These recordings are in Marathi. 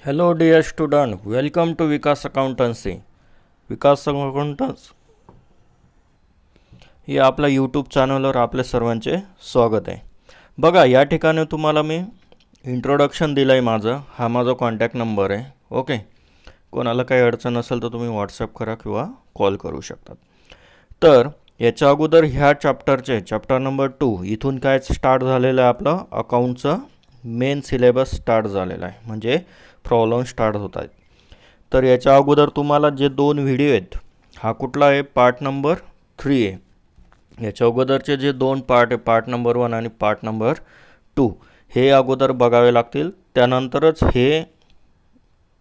Hello, dear student. Welcome to Vikas Accountancy. विकास अकाउंटन्स या आपल्या यूट्यूब चॅनलवर आपल्या सर्वांचे स्वागत आहे. बघा, या ठिकाणी तुम्हाला मी इंट्रोडक्शन दिलं आहे माझं. हा माझा कॉन्टॅक्ट नंबर आहे. ओके, कोणाला काही अडचण असेल तर तुम्ही व्हॉट्सअप करा किंवा कॉल करू शकतात. तर याच्या अगोदर ह्या चॅप्टर नंबर 2 इथून काय स्टार्ट झालेलं आहे, आपलं अकाउंटचं मेन सिलेबस स्टार्ट झालेला आहे, म्हणजे प्रॉब्लेम स्टार्ट होत आहेत. तर याच्या अगोदर तुम्हाला जे 2 व्हिडिओ आहेत, हा कुठला आहे, पार्ट नंबर 3 आहे. याच्या अगोदरचे जे 2 पार्ट आहे, पार्ट नंबर 1 आणि पार्ट नंबर 2, हे अगोदर बघावे लागतील. त्यानंतरच हे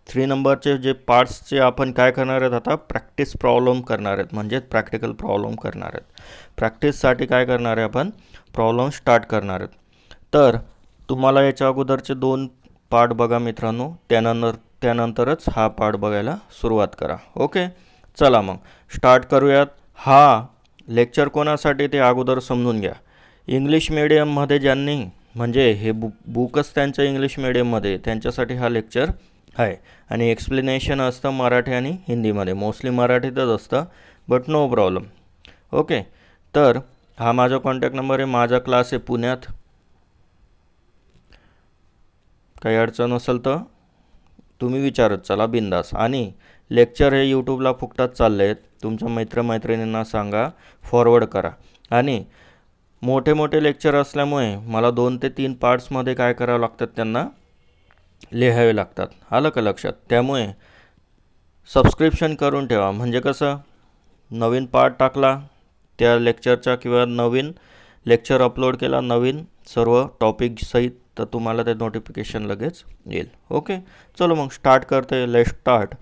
3 नंबरचे जे पार्ट्सचे आपण काय करणार आहेत, आता प्रॅक्टिस प्रॉब्लेम करणार आहेत, म्हणजे प्रॅक्टिकल प्रॉब्लेम करणार आहेत. प्रॅक्टिससाठी काय करणार आहे, आपण प्रॉब्लेम स्टार्ट करणार आहेत. तर तुम्हाला याच्या अगोदरचे 2 पार्ट बघा मित्रांनो, त्यानंतरच हा पार्ट बघायला सुरुवात करा. ओके, चला मग स्टार्ट करूयात. हा लेक्चर कोणासाठी ते अगोदर समजून घ्या. इंग्लिश मिडियममध्ये ज्यांनी, म्हणजे हे बुकच त्यांच्या इंग्लिश मिडियममध्ये, त्यांच्यासाठी हा लेक्चर आहे. आणि एक्सप्लेनेशन असतं मराठी आणि हिंदीमध्ये, मोस्टली मराठीतच असतं, बट नो प्रॉब्लेम. ओके, तर हा माझा कॉन्टॅक्ट नंबर आहे. माझा क्लास आहे पुण्यात. काही अडचण असेल तर तुम्ही विचारत चला बिंदास. आणि लेक्चर हे यूट्यूबला फुकटात चालले आहेत. तुमच्या मित्रमैत्रिणींना सांगा, फॉरवर्ड करा. आणि मोठे मोठे लेक्चर असल्यामुळे मला 2 ते 3 पार्ट्समध्ये काय करावं लागतात, त्यांना लिहावे लागतात. आलं का लक्षात? त्यामुळे सबस्क्रिप्शन करून ठेवा, म्हणजे कसं, नवीन पार्ट टाकला त्या लेक्चरचा किंवा नवीन लेक्चर अपलोड केला नवीन सर्व टॉपिक सहित, तर तुम्हाला ते नोटिफिकेशन लगेच येईल. ओके, चलो मग स्टार्ट करते. Let start.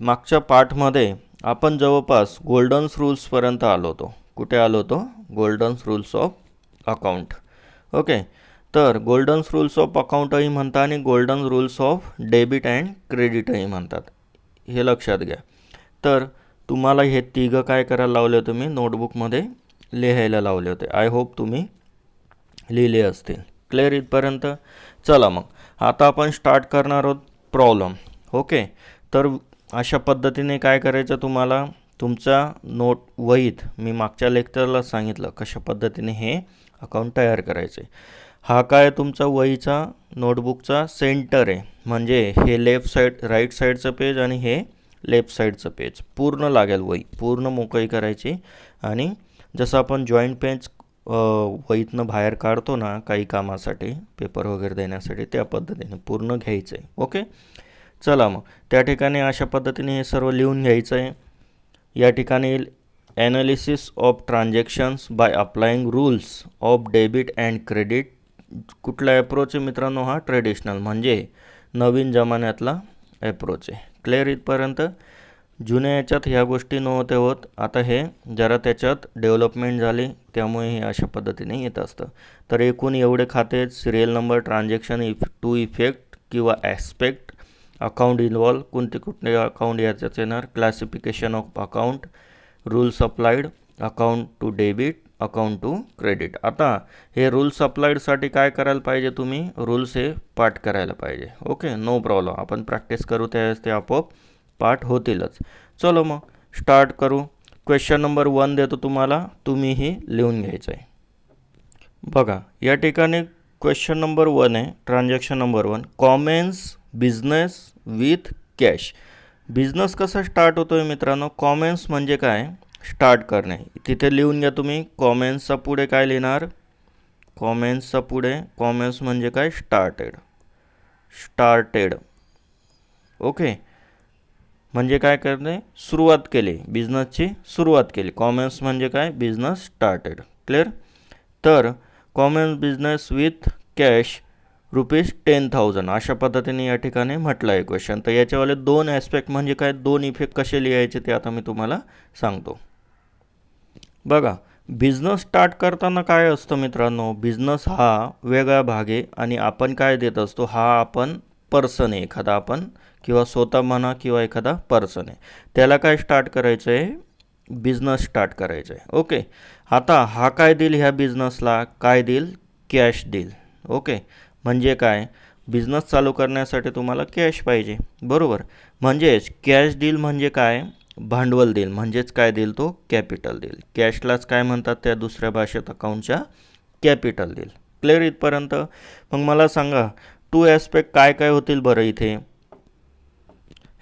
मागच्या पार्टमध्ये आपण जवळपास गोल्डन रूल्सपर्यंत आलो होतो. कुठे आलो होतो? Golden rules of account. Okay, तर गोल्डन रूल्स ऑफ अकाउंटही म्हणतात आणि golden rules of debit and क्रेडिटही म्हणतात. हे लक्षात घ्या. तर तुम्हाला हे तिघं काय करायला लावले होते, मी नोटबुकमध्ये लिहायला लावले होते. आय होप तुम्ही लिहिले असतील. क्लिअर इथपर्यंत? चला मग आता आपण स्टार्ट करणार आहोत प्रॉब्लेम. ओके, तर अशा पद्धतीने काय करायचं, तुम्हाला तुमच्या वहीत मी मागच्या लेक्चरला सांगितलं कशा पद्धतीने हे अकाउंट तयार करायचे. हा काय तुमचा वहीचा नोटबुकचा सेंटर आहे, म्हणजे हे लेफ्ट साईड राईट साईडचं पेज आणि हे लेफ्ट साईडचं पेज पूर्ण लागेल. वही पूर्ण मोकळी करायची आणि जसं आपण जॉईंट पेज वहीतनं बाहेर काढतो ना काही कामासाठी, पेपर वगैरे देण्यासाठी, त्या पद्धतीने पूर्ण घ्यायचं आहे. ओके, चला मग त्या ठिकाणी अशा पद्धतीने हे सर्व लिहून घ्यायचं आहे. या ठिकाणी analysis of transactions by applying rules of debit and credit. कुठला ॲप्रोच आहे मित्रांनो? हा ट्रेडिशनल, म्हणजे नवीन जमान्यातला ॲप्रोच आहे. क्लिअर इथपर्यंत? जुन्या याच्यात ह्या गोष्टी नव्हत्या होत, आता हे जरा त्याच्यात डेव्हलपमेंट झाली, त्यामुळे हे अशा पद्धतीने येत असतं. तर एकूण एवढे खाते, serial number, transaction two effect किंवा ॲस्पेक्ट, अकाउंट इन्व्हॉल्व, कुठले अकाउंट याच्यात येणार, classification of account, rules applied, account to debit, account to credit. आता हे रूल्स अप्लाइडसाठी काय करायला पाहिजे, तुम्ही रूल्स हे पाठ करायला पाहिजे. ओके, नो प्रॉब्लेम, आपण प्रॅक्टिस करू, त्यावेळेस ते आपोआप पाठ होतीलच. चलो मग स्टार्ट करू. क्वेश्चन नंबर 1 देतो तुम्हाला, तुम्हीही लिहून घ्यायचं आहे. बघा, या ठिकाणी क्वेश्चन नंबर 1 आहे, transaction number 1, common business with cash. Business कसा स्टार्ट होतो आहे मित्रांनो? कॉमेन्स म्हणजे काय? स्टार्ट करणे. तिथे लिहून घ्या तुम्ही. कॉमेन्सचा पुढे काय लिहिणार? कॉमेन्सचा पुढे, कॉमेन्स म्हणजे काय? स्टार्टेड. ओके, म्हणजे काय करणे? सुरुवात केली, बिझनेसची सुरुवात केली. कॉमर्स म्हणजे काय? Business started. क्लिअर? तर कॉमर्स बिझनेस विथ कॅश ₹10,000 अशा पद्धतीने या ठिकाणी म्हटलं आहे क्वेश्चन. तर याच्यावाले 2 ॲस्पेक्ट म्हणजे काय, 2 इफेक्ट कसे लिहायचे ते आता मी तुम्हाला सांगतो. बघा, बिझनेस स्टार्ट करताना काय असतं मित्रांनो, बिझनेस हा वेगळा भाग आहे आणि आपण काय देत असतो, हा आपण पर्सन आहे, एखादा आपण किंवा स्वतः म्हणा किंवा एखादा पर्सन आहे, त्याला काय स्टार्ट करायचं आहे, बिझनेस स्टार्ट करायचं आहे. ओके, आता हा काय देईल ह्या बिझनेसला? काय देईल? कॅश देईल. ओके, म्हणजे काय, बिझनेस चालू करण्यासाठी तुम्हाला कॅश पाहिजे, बरोबर. म्हणजेच कॅश डील म्हणजे काय, भांडवल देईल, म्हणजेच काय देईल तो, कॅपिटल देईल. कॅशलाच काय म्हणतात त्या दुसऱ्या भाषेत अकाउंटच्या, कॅपिटल देईल. क्लिअर इथपर्यंत. मग मला सांगा टू ॲस्पेक्ट काय काय होतील बरं इथे.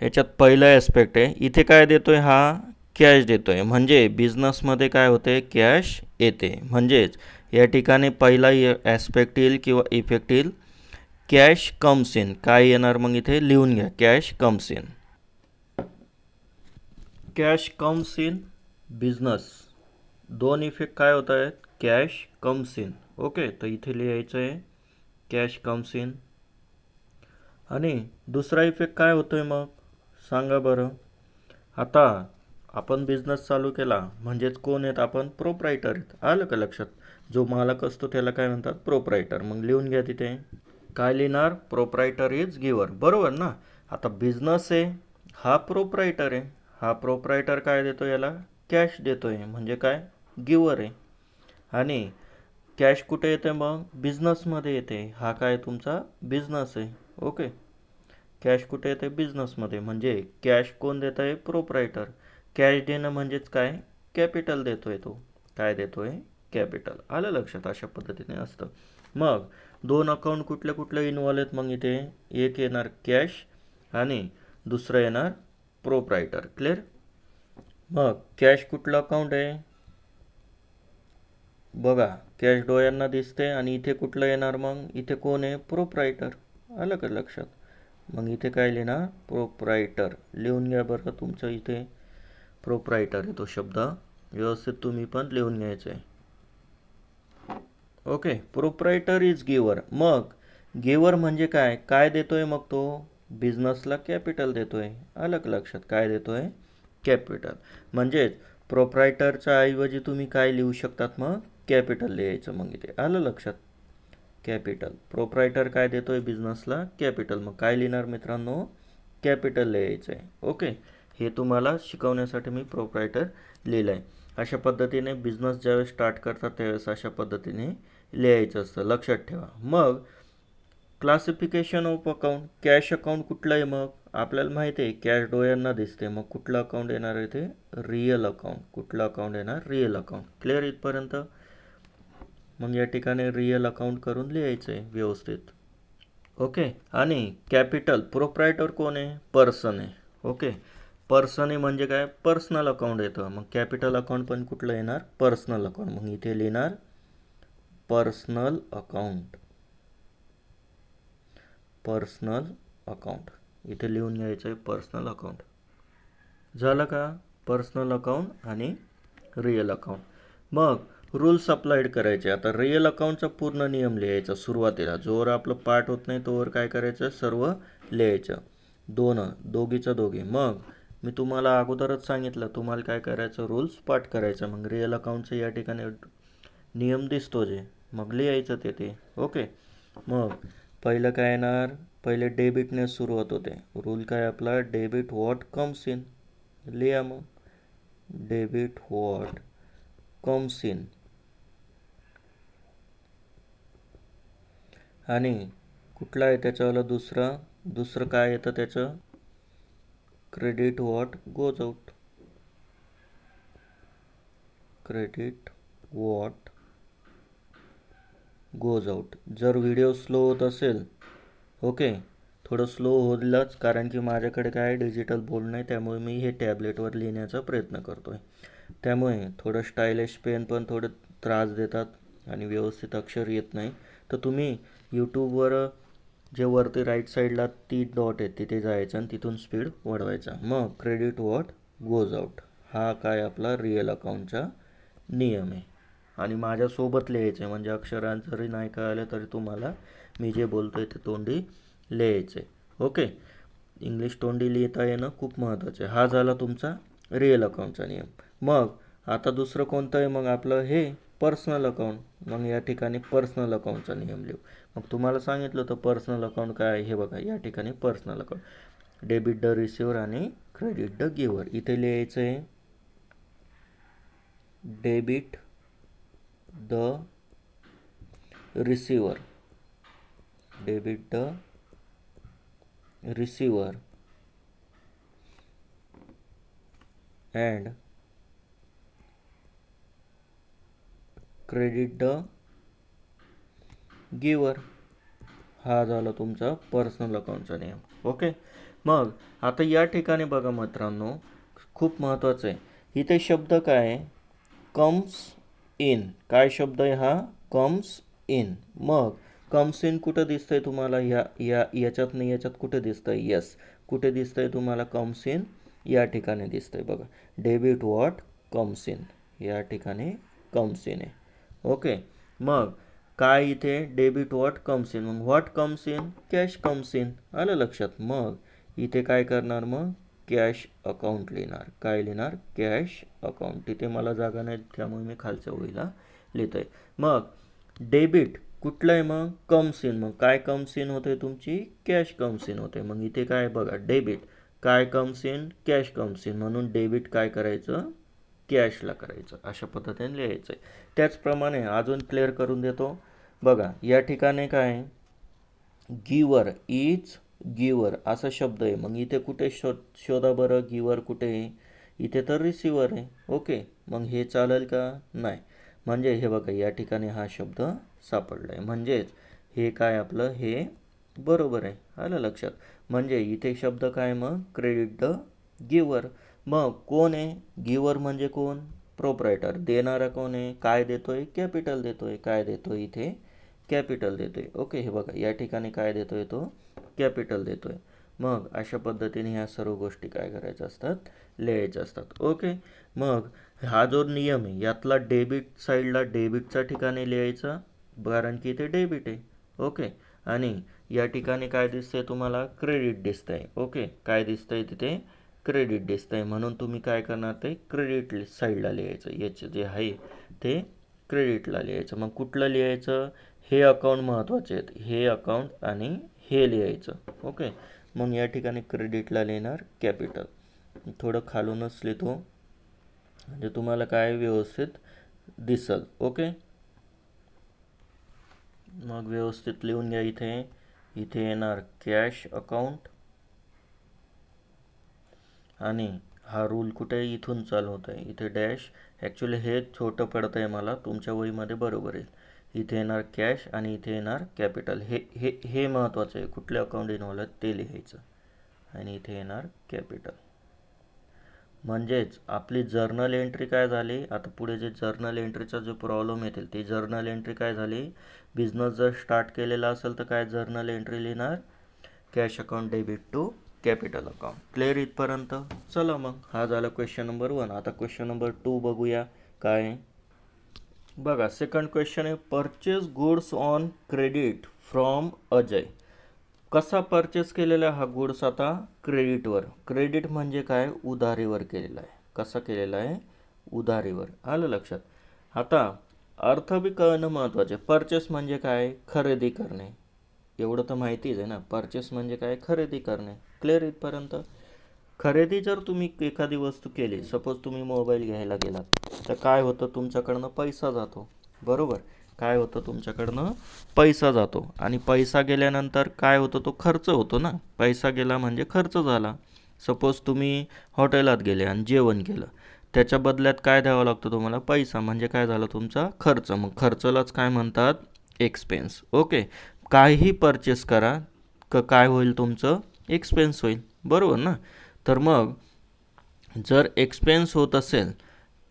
ह्याच्यात पहिला ॲस्पेक्ट आहे, इथे काय देतोय हा, कॅश देतोय, म्हणजे बिझनेसमध्ये काय होते, कॅश येते. म्हणजेच या ठिकाणी पहिला ॲस्पेक्ट येईल किंवा इफेक्ट येईल, कॅश कम्स इन. काय येणार मग इथे लिहून घ्या, cash comes in. Cash comes in business. दोन इफेक्ट काय होत आहेत, कॅश कम्स इन. ओके, तर इथे लिहायचं आहे कॅश कम्स इन. आणि दुसरा इफेक्ट काय होतोय मग सांगा बरं. आता आपण बिझनेस चालू केला म्हणजेच कोण आहेत आपण, प्रोप्रायटर आहेत. आलं का लक्षात. जो मालक असतो त्याला काय म्हणतात, प्रोप्रायटर. मग लिहून घ्या तिथे काय लिहिणार, प्रोप्रायटर इज गिवर, बरोबर ना. आता बिझनेस आहे, हा प्रोप्रायटर आहे. हा प्रोप्रायटर काय देतो याला, कॅश देतोय, म्हणजे काय, गिवर आहे. आणि कॅश कुठे येते मग, बिझनेसमध्ये येते. हा काय तुमचा बिझनेस आहे. ओके, कॅश कुठे येते, बिझनेसमध्ये. म्हणजे कॅश कोण देत आहे, प्रोप्रायटर. कॅश देणं म्हणजेच काय, कॅपिटल देतोय तो. काय देतोय, कॅपिटल. आलं लक्षात. अशा पद्धतीने असतं. मग दोन अकाउंट कुठले कुठले इन्व्हॉल्व आहेत मग इथे, एक येणार कॅश आणि दुसरं येणार प्रोप्रायटर. क्लिअर. मग कॅश कुठलं अकाउंट आहे बघा, कॅश डोळ्यांना दिसते. आणि इथे कुठलं येणार मग, इथे कोण आहे, प्रोप्रायटर. आलं का लक्षात. मग इथे काय लिहिणार, प्रोप्रायटर. लिहून घ्या बरं तुमचं इथे प्रोप्रायटर आहे तो शब्द, व्यवस्थित तुम्ही पण लिहून घ्यायचं आहे. ओके, प्रोप्रायटर इज गिवर. मग गिवर म्हणजे काय, काय देतोय मग तो, बिझनेसला कॅपिटल देतोय. आलं का लक्षात, काय देतोय, कॅपिटल. म्हणजेच प्रोप्रायटरच्या ऐवजी तुम्ही काय लिहू शकतात मग, कॅपिटल लिहायचं. मग इथे आलं लक्षात, कॅपिटल. प्रोप्रायटर काय देतोय बिझनेसला, कॅपिटल. मग काय लिहिणार मित्रांनो, कॅपिटल लिहायचं आहे. ओके, हे तुम्हाला शिकवण्यासाठी मी प्रोप्रायटर लिहिलं आहे. अशा पद्धतीने बिझनेस ज्यावेळेस स्टार्ट करतात त्यावेळेस अशा पद्धतीने लिहायचं असतं, लक्षात ठेवा. मग classification of account, cash account कुठलं आहे मग, आपल्याला माहिती आहे कॅश डोळ्यांना दिसते. मग कुठलं अकाउंट येणार आहे ते, रिअल अकाउंट. कुठलं अकाउंट येणार, रिअल अकाउंट. क्लिअर इथपर्यंत. मग या ठिकाणी रिअल अकाउंट करून लिहायचं आहे व्यवस्थित. ओके, आणि कॅपिटल, प्रोप्रायटर कोण आहे, पर्सन आहे. ओके, पर्सन आहे म्हणजे काय, पर्सनल अकाउंट येतं. मग कॅपिटल अकाउंट पण कुठलं येणार, पर्सनल अकाउंट. मग इथे लिहिणार पर्सनल अकाउंट. पर्सनल अकाउंट इथे लिहून घ्यायचं आहे, पर्सनल अकाउंट. झालं का, पर्सनल अकाउंट आणि रिअल अकाउंट. मग रूल्स अप्लाइड करायचे. आता रिअल अकाउंटचा पूर्ण नियम लिहायचा सुरुवातीला. जोवर आपलं पाठ होत नाही तोवर काय करायचं, सर्व लिहायचं. दोघीचं दोघी. मग मी तुम्हाला अगोदरच सांगितलं तुम्हाला काय करायचं, रूल्स पाठ करायचं. मग रिअल अकाउंटचं या ठिकाणी नियम दिसतो जे, मग लिहायचं ते. ओके, मग पहिलं काय येणार, पहिले डेबिटने सुरुवात होते. रूल काय आपला, डेबिट व्हॉट कम्स इन. लिहा मग, डेबिट व्हॉट कम्स इन. आणि कुठला आहे त्याच्यावाला, दुसरं काय येतं त्याचं, credit what goes out. Credit what goes out. जर व्हिडिओ स्लो होत असेल, ओके, थोडं स्लो होईलच, कारण की माझ्याकडे काय डिजिटल बोर्ड नाही, त्यामुळे मी हे टॅबलेटवर लिहिण्याचा प्रयत्न करतो आहे. त्यामुळे थोडं स्टायलिश पेन पण थोडं त्रास देतात आणि व्यवस्थित अक्षर येत नाही. तर तुम्ही यूट्यूबवर जे वरती राईट साईडला 3 डॉट आहेत तिथे जायचं आणि तिथून स्पीड वाढवायचा. मग क्रेडिट व्हॉट गोज आउट, हा काय आपला रिअल अकाउंटचा नियम आहे. आणि माझ्यासोबत लिहायचं आहे, म्हणजे अक्षरां जरी नाही कळालं तरी तुम्हाला मी जे बोलतो आहे ते तोंडी लिहायचं आहे. ओके, इंग्लिश तोंडी लिहिता येणं खूप महत्त्वाचं आहे. हा झाला तुमचा रिअल अकाउंटचा नियम. मग आता दुसरं कोणतं आहे मग आपलं, हे पर्सनल अकाउंट. मग या ठिकाणी पर्सनल अकाउंटचा नियम लिहू. मग तुम्हाला सांगितलं होतं पर्सनल अकाउंट काय आहे, हे बघा या ठिकाणी personal account. Debit the receiver आणि क्रेडिट द गिव्हर. इथे लिहायचं आहे debit the receiver debit the receiver and credit the गिवर. हा झाला तुमचा पर्सनल अकाउंटचा नियम. ओके. मग आता या ठिकाणी बघा मित्रांनो, खूप महत्त्वाचं आहे. इथे शब्द काय आहे? Comes in. काय शब्द आहे हा? Comes in. मग कम्स इन कुठं दिसतंय तुम्हाला? याच्यात नाही, याच्यात कुठे दिसतंय? यस. कुठे दिसतंय तुम्हाला कम्स इन? या ठिकाणी दिसतंय बघा. Debit what comes in. या ठिकाणी कम्स इन आहे. ओके. मग काय इथे? Debit what comes in. मग what comes in? Cash comes in. आलं लक्षात? मग इथे काय करणार? मग कॅश अकाउंट लिहिणार. काय लिहिणार? Cash account. तिथे मला जागा नाही त्यामुळे मी खालच्या ओळीला लिहितोय. मग डेबिट कुठलं आहे? मग कम्स इन. मग काय कम्स इन होते? तुमची कॅश कम्स इन होते. मग इथे काय बघा, डेबिट काय comes in? Cash comes in. म्हणून डेबिट काय करायचं? कॅशला करायचं. अशा पद्धतीने लिहायचं आहे. त्याचप्रमाणे अजून क्लिअर करून देतो बघा. या ठिकाणी काय? गिवर इज गिवर असा शब्द आहे. मग इथे कुठे शोधा बरं? गिवर कुठे आहे? इथे तर रिसिवर आहे. ओके. मग हे चालेल का? नाही. म्हणजे हे बघा, या ठिकाणी हा शब्द सापडला आहे. म्हणजेच हे काय आपलं? हे बरोबर आहे. आलं लक्षात? म्हणजे इथे शब्द काय? मग क्रेडिट द गिवर. मग कोण आहे? गिवर म्हणजे कोण? प्रोप्रायटर. देणारा कोण आहे? काय देतोय? कॅपिटल देतोय. काय देतोय इथे? कॅपिटल देतोय. ओके. हे बघा, या ठिकाणी काय देतोय? तो कॅपिटल देतोय. मग अशा पद्धतीने ह्या सर्व गोष्टी काय करायच्या असतात? लिहायच्या असतात. ओके. मग हा जो नियम आहे यातला डेबिट साईडला डेबिटच्या ठिकाणी लिहायचा, कारण की इथे डेबिट आहे. ओके. आणि या ठिकाणी काय दिसतंय तुम्हाला? क्रेडिट दिसतंय. ओके. काय दिसतंय तिथे? क्रेडिट दिसतंय. म्हणून तुम्ही काय करणार? ते क्रेडिट साईडला लिहायचं. याचे जे आहे ते क्रेडिटला लिहायचं. मग कुठलं लिहायचं? हे अकाउंट महत्त्वाचे आहेत. हे अकाउंट आणि हे लिहायचं. ओके. मग या ठिकाणी क्रेडिटला लिहिणार कॅपिटल. थोडं खालूनच लिहितो म्हणजे तुम्हाला काय व्यवस्थित दिसल. ओके. मग व्यवस्थित लिहून घ्या. इथे येणार कॅश अकाउंट आणि हा रूल कुठे? इथून चालू होत आहे. इथे डॅश. ॲक्च्युली हे छोटं पडतं आहे मला, तुमच्या वहीमध्ये बरोबर येईल. इथे येणार कॅश आणि इथे येणार कॅपिटल. हे हे हे महत्त्वाचं आहे. कुठले अकाउंट इन्व्हॉल्व आहेत ते लिहायचं. आणि इथे येणार कॅपिटल. म्हणजेच आपली जर्नल एंट्री काय झाली? आता पुढे जे जर्नल एंट्रीचा जो प्रॉब्लेम येतील ती जर्नल एंट्री काय झाली? बिझनेस जर स्टार्ट केलेला असेल तर काय जर्नल एंट्री लिहिणार? Cash account debit to capital account. Clear इथपर्यंत? चला मग हा झाला क्वेश्चन नंबर 1. आता क्वेश्चन नंबर 2 बघूया. काय बघा, सेकंड क्वेश्चन आहे, purchase goods on credit from Ajay. कसा परचेस केलेला हा गुड्स? आता क्रेडिटवर. क्रेडिट म्हणजे काय? उधारीवर केलेला आहे. कसा केलेला आहे? उधारीवर. आलं लक्षात? आता अर्थ बी कळणं महत्त्वाचे. परचेस म्हणजे काय? खरेदी करणे. एवढं तर माहितीच आहे ना. परचेस म्हणजे काय? खरेदी करणे. क्लिअर इथपर्यंत? खरेदी जर तुम्ही एखादी वस्तू केली, सपोज तुम्ही मोबाईल घ्यायला गेलात, तर काय होतं? तुमच्याकडनं पैसा जातो. बरोबर? काय होतं? तुमच्याकडनं पैसा जातो. आणि पैसा गेल्यानंतर काय होतं? तो खर्च होतो ना. पैसा गेला म्हणजे खर्च झाला. सपोज तुम्ही हॉटेलात गेले आणि जेवण केलं, त्याच्या बदल्यात काय द्यावं लागतं तुम्हाला? पैसा. म्हणजे काय झालं? तुमचा खर्च. मग खर्चालाच काय म्हणतात? एक्सपेन्स. ओके. काहीही परचेस करा, काय होईल? तुमचं एक्सपेन्स होईल. बरोबर ना? तर मग जर एक्सपेन्स होत असेल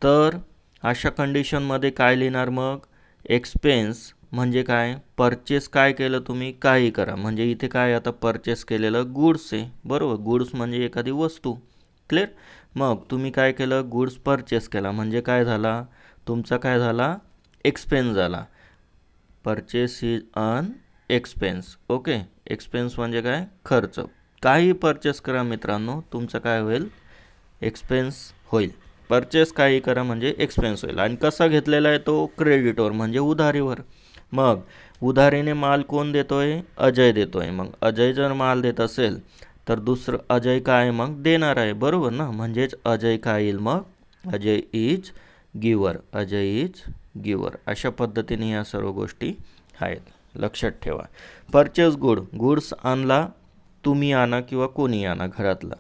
तर अशा कंडिशनमध्ये काय लिहिणार? मग एक्सपेन्स म्हणजे काय? परचेस काय केलं तुम्ही? काही करा. म्हणजे इथे काय? आता परचेस केलेलं गुड्स आहे. बरोबर? गुड्स म्हणजे एखादी वस्तू. क्लिअर? मग तुम्ही काय केलं? गुड्स परचेस केला म्हणजे काय झाला? तुमचा काय झाला? एक्सपेन्स झाला. Purchase is an expense. Okay. Expense म्हणजे काय? खर्च. काही परचेस करा मित्रांनो, तुमचं काय होईल? एक्सपेन्स होईल. परचेस काही करा म्हणजे एक्सपेन्स होईल. आणि कसा घेतलेला आहे तो? क्रेडिटवर म्हणजे उधारीवर. मग उधारीने माल कोण देतोय? अजय देतोय. मग अजय जर माल देत असेल तर दुसरं अजय काय? मग देणार आहे. बरोबर ना? म्हणजेच अजय काय येईल? मग अजय इज गिवर. अजय इज गिवर. अशा पद्धतीने या सर्व गोष्टी आहेत. लक्षात ठेवा. परचेस गुड्स आणला, तुम्ही आणा किंवा कोणी आणा घरातला.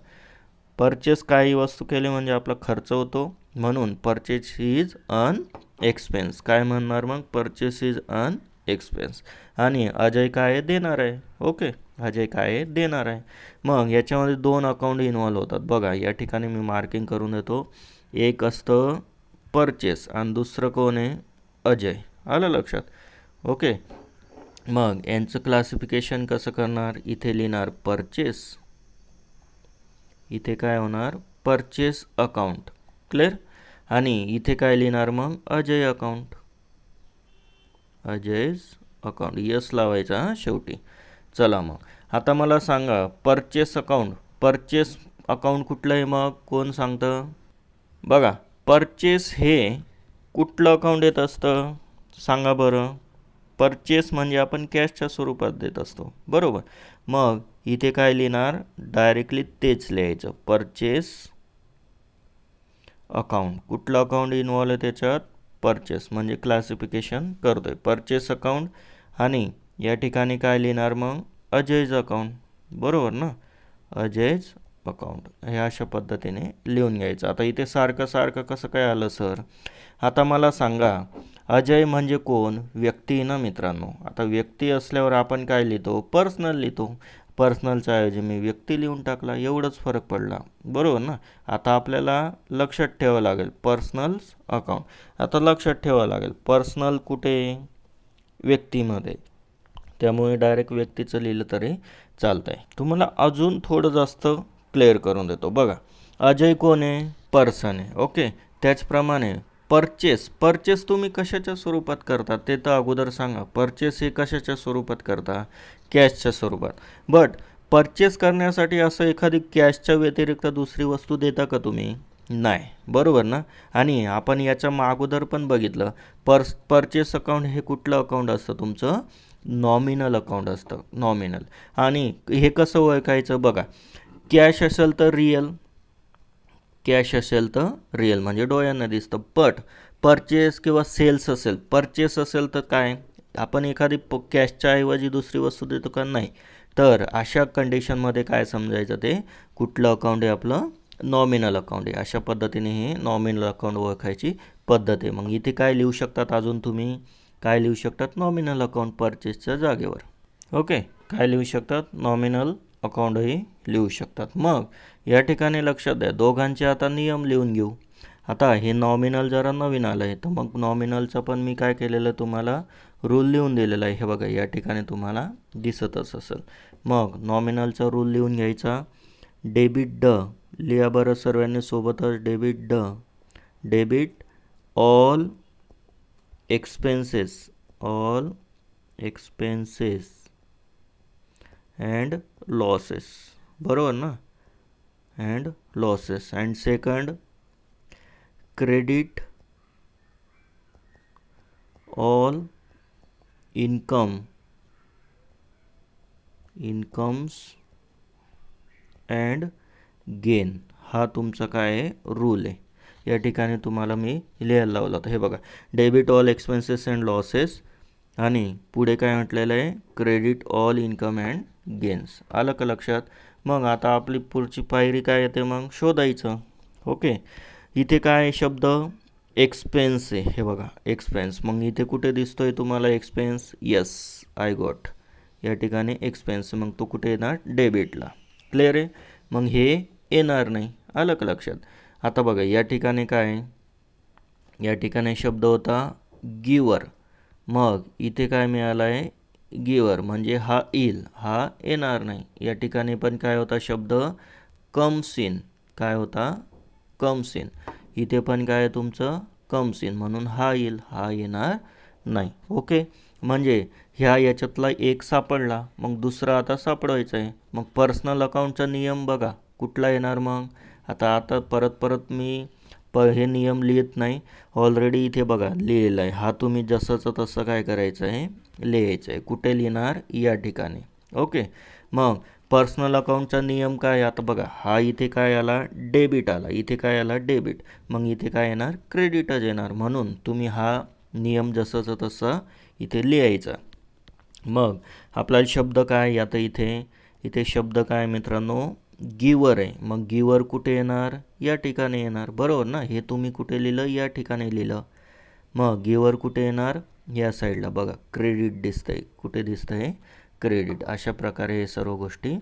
परचेस काही वस्तू केली म्हणजे आपला खर्च होतो, म्हणून परचेस इज अन एक्सपेन्स. काय म्हणणार मग? Purchase is an expense. आणि अजय काय देणार आहे. ओके, अजय काय देणार आहे. मग याच्यामध्ये 2 अकाउंट इन्व्हॉल्व होतात. बघा या ठिकाणी मी मार्किंग करून देतो. एक असतं परचेस आणि दुसरं कोण आहे? अजय. आलं लक्षात? ओके, मग यांचं क्लासिफिकेशन कसं करणार? इथे लिहिणार परचेस, इथे काय होणार? Purchase account. क्लिअर? आणि इथे काय लिहिणार मग? Ajay account, Ajay's account. Yes लावायचा हां शेवटी. चला मग आता मला सांगा परचेस अकाउंट कुठलं आहे? मग कोण सांगतं? बघा, परचेस हे कुठलं अकाउंट येत असतं सांगा बरं. परचेस म्हणजे आपण कॅशच्या स्वरूपात देत असतो, बरोबर. मग इथे काय लिहिणार? डायरेक्टली तेच लिहायचं, परचेस अकाउंट. कुठलं अकाउंट इन्व्हॉल्व आहे त्याच्यात? परचेस, म्हणजे क्लासिफिकेशन करतोय परचेस अकाउंट. आणि या ठिकाणी काय लिहिणार मग? अजयज अकाउंट, बरोबर ना. अजयज अकाउंट हे अशा पद्धतीने लिहून घ्यायचं. आता इथे सारखं सारखं कसं काय आलं सर? आता मला सांगा, अजय म्हणजे कोण? व्यक्ती ना मित्रांनो. आता व्यक्ती असल्यावर आपण काय लिहितो? पर्सनल लिहितो. पर्सनलच्या ऐवजी मी व्यक्ती लिहून टाकला, एवढंच फरक पडला, बरोबर ना. आता आपल्याला लक्षात ठेवावं लागेल पर्सनल अकाउंट. आता लक्षात ठेवावं लागेल पर्सनल कुठे? व्यक्तीमध्ये. त्यामुळे डायरेक्ट व्यक्तीचं लिहिलं तरी चालतं आहे. तुम्हाला अजून थोडं जास्त क्लिअर करून देतो. बघा, अजय कोण आहे? पर्सन आहे. ओके, त्याचप्रमाणे परचेस तुम्ही कशाच्या स्वरूपात करता ते तर अगोदर सांगा. परचेस हे कशाच्या स्वरूपात करता? कॅशच्या स्वरूपात. बट परचेस करण्यासाठी असं एखादी कॅशच्या व्यतिरिक्त दुसरी वस्तू देता का तुम्ही? नाही, बरोबर ना. आणि आपण याच्या अगोदर पण बघितलं, परचेस अकाउंट हे कुठलं अकाउंट असतं तुमचं? नॉमिनल अकाउंट असतं, नॉमिनल. आणि हे कसं ओळखायचं? बघा, कॅश असेल तर रिअल, कॅश असेल तर रिअल म्हणजे डोळ्यांना दिसतं. बट परचेस किंवा सेल्स असेल, परचेस असेल तर काय? आपण एखादी कॅशच्या ऐवजी दुसरी वस्तू देतो का? नाही. तर अशा कंडिशनमध्ये काय समजायचं? ते कुठलं अकाउंट आहे? आपलं नॉमिनल अकाउंट आहे. अशा पद्धतीने हे नॉमिनल अकाउंट ओळखायची पद्धत आहे. मग इथे काय लिहू शकतात अजून तुम्ही? काय लिहू शकतात? नॉमिनल अकाउंट परचेसच्या जागेवर. ओके, काय लिहू शकतात? नॉमिनल अकाउंटही लिहू शकतात. मग या ठिकाणी लक्षात द्या, दोघांचे आता नियम लिहून घेऊ. आता हे नॉमिनल जरा नवीन आलं आहे, तर मग नॉमिनलचं पण मी काय केलेलं तुम्हाला रूल लिहून दिलेला आहे. हे बघा या ठिकाणी तुम्हाला दिसतच असेल. मग नॉमिनलचा रूल लिहून घ्यायचा. डेबिट ड, लिहा बरं सर्वांनी सोबतच. डेबिट ड, debit all expenses, all expenses and losses, बरोबर ना. And losses. And second, credit all incomes and gain. हा तुमचा काय आहे? रूल आहे. या ठिकाणी तुम्हाला मी लिहायला लावला होता. हे बघा, debit all expenses and losses आणि पुढे काय म्हटलेलं आहे? Credit all income and gains. आलं का लक्षात? मग आता आपली पुढची पायरी काय येते? मग शोधायचं. ओके, इथे काय शब्द? एक्सपेन्स आहे. हे बघा एक्सपेन्स. मग इथे कुठे दिसतोय तुम्हाला एक्सपेन्स? Yes, I got. या ठिकाणी एक्सपेन्स. मग तो कुठे येणार? डेबिटला. क्लिअर आहे? मग हे येणार नाही. आलं का लक्षात? आता बघा या ठिकाणी काय? या ठिकाणी शब्द होता गिवर. मग इथे काय मिळालं आहे? गिवर, म्हणजे हा येईल, हा येणार नाही. या ठिकाणी पण काय होता शब्द? Comes in. काय होता? Comes in. इथे पण काय आहे तुमचं? कम्स इन, म्हणून हा येईल, हा येणार नाही. ओके, म्हणजे याच्यातला एक सापडला, मग दुसरा आता सापडवायचा आहे. मग पर्सनल अकाउंटचा नियम बघा कुठला येणार? मग आता परत मी हे नियम लिहित नाही, ऑलरेडी इथे बघा लिहिलेलं आहे. हा तुम्ही जसंचं तसं काय करायचं आहे? लिहायचं आहे. कुठे लिहिणार? या ठिकाणी. ओके, मग पर्सनल अकाउंटचा नियम काय? आता बघा, हा इथे काय आला? डेबिट आला. इथे काय आला? डेबिट. मग इथे काय येणार? क्रेडिटच येणार. म्हणून तुम्ही हा नियम जसंचं तसं इथे लिहायचा. मग आपला शब्द काय आता इथे इथे शब्द काय मित्रांनो, गिवर आहे. मग गिवर कुठे येणार, या ठिकाणी येणार, बरोबर ना. हे तुम्ही कुठे लिहिलं, या ठिकाणी लिहिलं. मग गिवर कुठे येणार, या साईडला बघा क्रेडिट दिसतंय. कुठे दिसतंय, क्रेडिट. अशा प्रकारे हे सर्व गोष्टी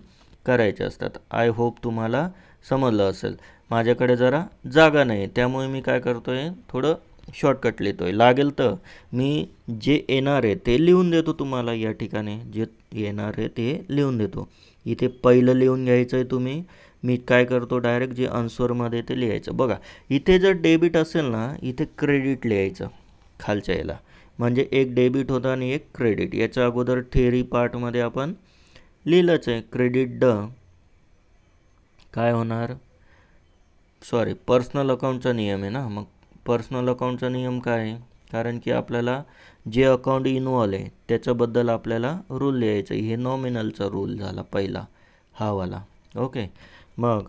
करायच्या असतात. आय होप तुम्हाला समजलं असेल. माझ्याकडे जरा जागा नाही त्यामुळे मी काय करतोय, थोडं शॉर्टकट लिहितोय. लागेल तर मी जे येणार आहे ते लिहून देतो तुम्हाला. या ठिकाणी जे येणार आहे ते लिहून देतो. इथे पहिलं लिहून घ्यायचं आहे तुम्ही. मी काय करतो, डायरेक्ट जे आन्सरमध्ये ते लिहायचं. बघा इथे जर डेबिट असेल ना, इथे क्रेडिट लिहायचं खालच्या याला. म्हणजे एक डेबिट होतं आणि एक क्रेडिट. याच्या अगोदर थेअरी पार्टमध्ये आपण लिहिलंच आहे. क्रेडिट ड काय होणार, सॉरी पर्सनल अकाउंटचा नियम आहे ना. मग पर्सनल अकाउंटचा नियम काय आहे, कारण की आपल्याला जे अकाउंट इन्व्हॉल्व आहे त्याच्याबद्दल आपल्याला रूल लिहायचं. हे नॉमिनलचा रूल झाला पहिला, हा वाला. ओके. मग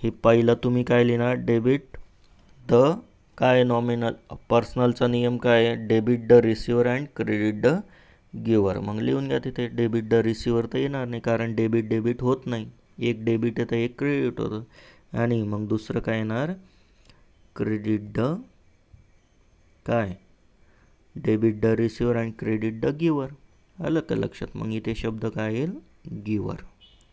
हे पहिलं तुम्ही काय लिहिणार, डेबिट द काय नॉमिनल. पर्सनलचा नियम काय आहे, debit the receiver and credit the गिवर. मग लिहून घ्या तिथे. डेबिट द रिसिवर तर येणार नाही, कारण डेबिट डेबिट होत नाही. एक डेबिट आहे तर एक क्रेडिट होतं. आणि मग दुसरं काय येणार, क्रेडिट द काय, debit the receiver and credit the गिवर. आलं का लक्षात. मग इथे शब्द काय येईल, गिवर.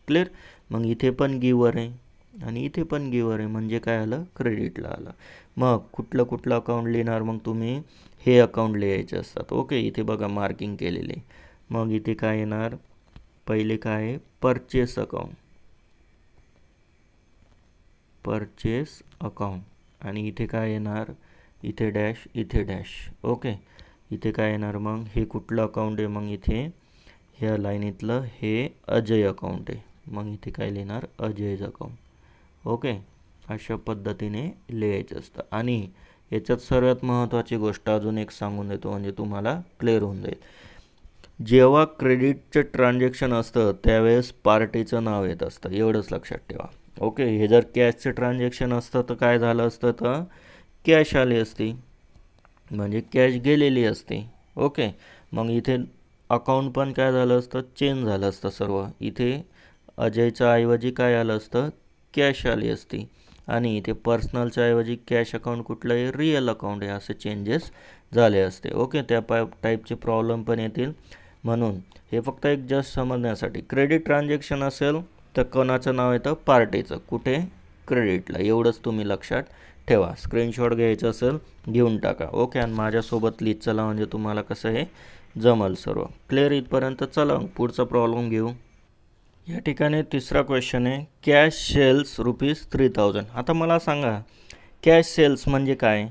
क्लिअर. मग इथे पण गिवर आहे आणि इथे पण गिवर आहे, म्हणजे काय आलं, क्रेडिटला आलं. मग कुठलं कुठलं अकाउंट लिहिणार, मग तुम्ही हे अकाउंट लिहायचे असतात. ओके. इथे बघा मार्किंग केलेले. मग इथे काय येणार, पहिले काय आहे, परचेस अकाउंट. Purchase account. आणि इथे काय येणार, इथे डॅश, इथे डॅश. ओके. इथे काय येणार, मग हे कुठलं अकाउंट आहे, मग इथे ह्या लाईनीतलं हे अजय अकाउंट आहे. मग इथे काय लिहिणार, अजयचं अकाउंट. ओके. अशा पद्धतीने लिहायचं असतं. आणि याच्यात सर्वात महत्त्वाची गोष्ट अजून एक सांगून देतो, म्हणजे तुम्हाला क्लिअर होऊन जाईल. जेव्हा क्रेडिटचं ट्रान्झॅक्शन असतं त्यावेळेस पार्टीचं नाव येत असतं, एवढंच लक्षात ठेवा. ओके. हे जर कॅशचं ट्रान्झॅक्शन असतं तर काय झालं असतं, तर कॅश आली असती, म्हणजे कॅश गेलेली असते. ओके. मग इथे अकाउंट पण काय झालं असतं, चेंज झालं असतं सर्व. इथे अजयच्या ऐवजी काय आलं असतं, कॅश आली असती. आणि इथे पर्सनलच्या ऐवजी कॅश अकाउंट कुठलं आहे, रिअल अकाउंट आहे, असे चेंजेस झाले असते. ओके. त्या टाईपचे प्रॉब्लेम पण येतील. म्हणून हे फक्त एक जस्ट समजण्यासाठी. क्रेडिट ट्रान्झॅक्शन असेल तर कोणाचं नाव येतं, पार्टीचं. कुठे, क्रेडिटला. एवढंच तुम्ही लक्षात ठेवा. स्क्रीनशॉट घ्यायचं असेल घेऊन टाका. ओके. आणि माझ्यासोबत लिहित चला, म्हणजे तुम्हाला कसं हे जमल सर्व. क्लिअर इथपर्यंत. चला पुढचा प्रॉब्लेम घेऊ. या ठिकाणी तिसरा क्वेश्चन आहे, कॅश सेल्स ₹3000. आता मला सांगा, कॅश सेल्स म्हणजे काय.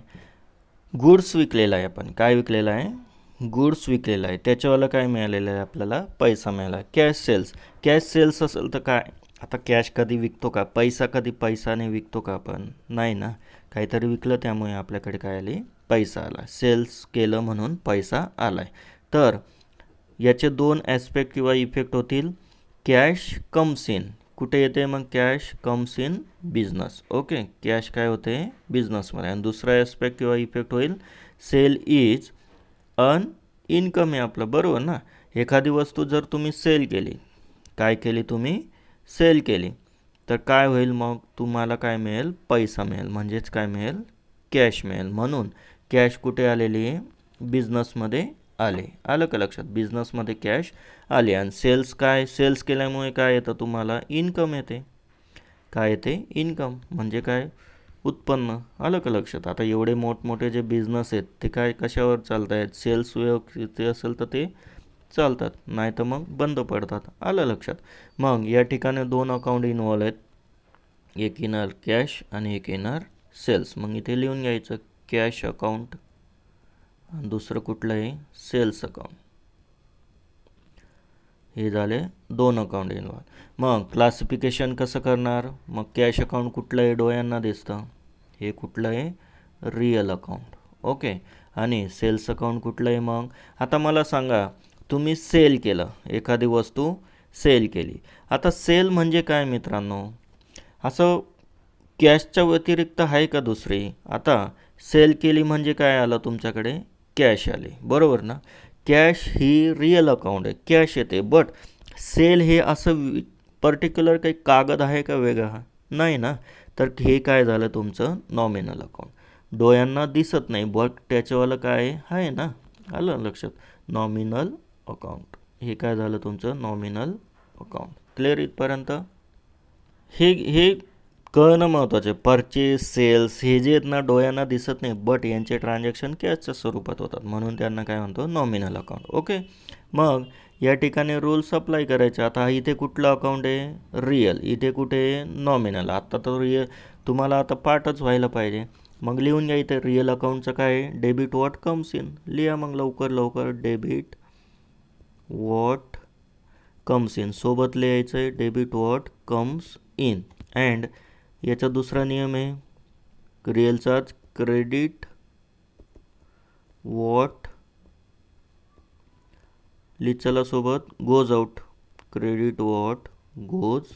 गुड्स विकलेला आहे आपण. काय विकलेला आहे, गुड्स विकलेला आहे. त्याच्यावाला काय मिळालेलं आहे, आपल्याला पैसा मिळाला. Cash cells. कॅश सेल्स असेल तर काय, आता कॅश कधी विकतो का, पैसा कधी पैसाने विकतो का आपण, नाही ना. काहीतरी विकलं त्यामुळे आपल्याकडे काय आले, पैसा आला. सेल्स केलं म्हणून पैसा आला आहे. तर याचे दोन ॲस्पेक्ट किंवा इफेक्ट होतील. Cash comes in. कुठे येते मग, cash comes in business. Okay. Cash काय होते, बिझनेसमध्ये. आणि दुसरा ॲस्पेक्ट किंवा इफेक्ट होईल, सेल इज अन इन्कम आहे आपलं, बरोबर ना. एखादी वस्तू जर तुम्ही सेल केली, काय केली तुम्ही, सेल केली, तर काय होईल, मग तुम्हाला काय मिळेल, पैसा मिळेल. म्हणजेच काय मिळेल, कॅश मिळेल. म्हणून कॅश कुठे आलेली आहे, बिझनेसमध्ये आले. आलं का लक्षात. बिझनेसमध्ये कॅश आले. आणि सेल्स काय, सेल्स केल्यामुळे काय येतं तुम्हाला, इन्कम येते. काय येते, इन्कम. म्हणजे काय, उत्पन्न. आलं का लक्षात. आता एवढे मोठमोठे जे बिझनेस आहेत ते काय कशावर चालत आहेत, सेल्स व्यवस्थित असेल तर ते चालतात, नाही तर मग बंद पडतात. आलं लक्षात. मग या ठिकाणी दोन अकाउंट इन्व्हॉल्व आहेत. एक येणार कॅश आणि एक येणार सेल्स. मग इथे लिहून घ्यायचं, कॅश अकाउंट आणि दुसरं कुठलं आहे, सेल्स अकाउंट. हे झाले दोन अकाउंट इन्व्हॉल्व. मग क्लासिफिकेशन कसं करणार, मग कॅश अकाउंट कुठलं आहे, डोळ्यांना दिसतं, हे कुठलं आहे, रिअल अकाउंट. ओके. आणि सेल्स अकाउंट कुठलं आहे. मग आता मला सांगा, तुम्ही सेल केलं, एखादी वस्तू सेल केली. आता सेल म्हणजे काय मित्रांनो, असं कॅशच्या व्यतिरिक्त आहे का दुसरी. आता सेल केली म्हणजे काय आलं तुमच्याकडे, कॅश आली, बरोबर ना. कॅश ही रिअल अकाउंट आहे, कॅश येते. बट सेल हे असं पर्टिक्युलर काही कागद आहे का वेगळा? नाही ना. तर हे काय झालं तुमचं नॉमिनल अकाउंट. डोळ्यांना दिसत नाही बट त्याच्यावालं काय आहे ना. आलं लक्षात. नॉमिनल अकाउंट हे काय झालं तुमचं नॉमिनल अकाउंट. क्लिअर इथपर्यंत? हे कळणं महत्त्वाचं आहे. परचेस सेल्स हे जे आहेत ना डोळ्यांना दिसत नाही बट यांचे ट्रान्झॅक्शन कॅशच्या स्वरूपात होतात, म्हणून त्यांना काय म्हणतो नॉमिनल अकाउंट. ओके. मग या ठिकाणी रूल्स अप्लाय करायचे. आता इथे कुठलं अकाउंट आहे? रिअल. इथे कुठे आहे? नॉमिनल. आत्ता तर तुम्हाला आता पाठच व्हायला पाहिजे. मग लिहून घ्या इथे रिअल अकाउंटचं काय आहे? Debit what comes in. लिहा मग लवकर लवकर. डेबिट वॉट कम्स इन सोबत लिहायचं आहे debit what comes in. And याचा दुसरा नियम आहे रिअलचाच, क्रेडिट वॉट लिचला सोबत goes out. Credit what goes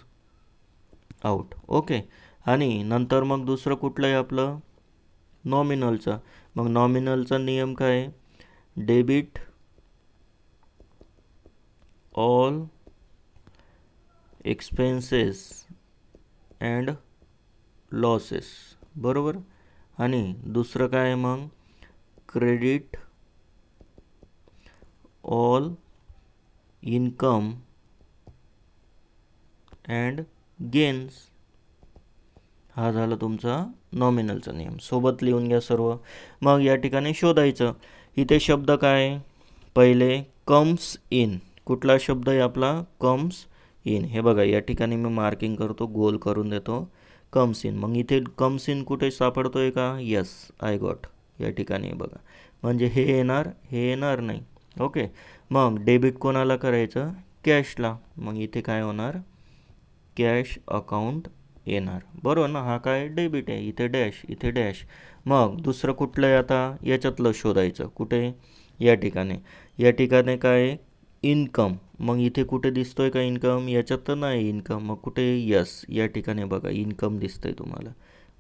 out. Okay. आणि नंतर मग दुसरं कुठलं आहे आपलं नॉमिनलचा. मग नॉमिनलचा नियम काय आहे? Debit all expenses and losses. बरोबर. आणि दुसरं काय आहे मग? Credit all income and gains. हा झाला तुमचा नॉमिनलचा नियम. सोबत लिहून घ्या सर्व. मग या ठिकाणी शोधायचं. इथे शब्द काय? पहिले कम्स इन. कुठला शब्द आहे आपला? Comes in. हे बघा या ठिकाणी मी मार्किंग करतो, गोल करून देतो. Comes in. मग इथे कम्स इन कुठे सापडतोय का? Yes, I got. या ठिकाणी बघा. म्हणजे हे येणार, हे येणार नाही. ओके. मग डेबिट कोणाला करायचं? कॅशला. मग इथे काय होणार? कॅश अकाउंट येणार. बरोबर ना. हा काय डेबिट आहे, इथे डॅश, इथे डॅश. मग दुसरं कुठलं आहे आता? याच्यातलं शोधायचं. कुठे? या ठिकाणी. या ठिकाणी काय? इन्कम. मग इथे कुठे दिसतोय का इन्कम? याच्यात तर नाही इन्कम. मग कुठे? यस, या ठिकाणी बघा इन्कम दिसतंय तुम्हाला.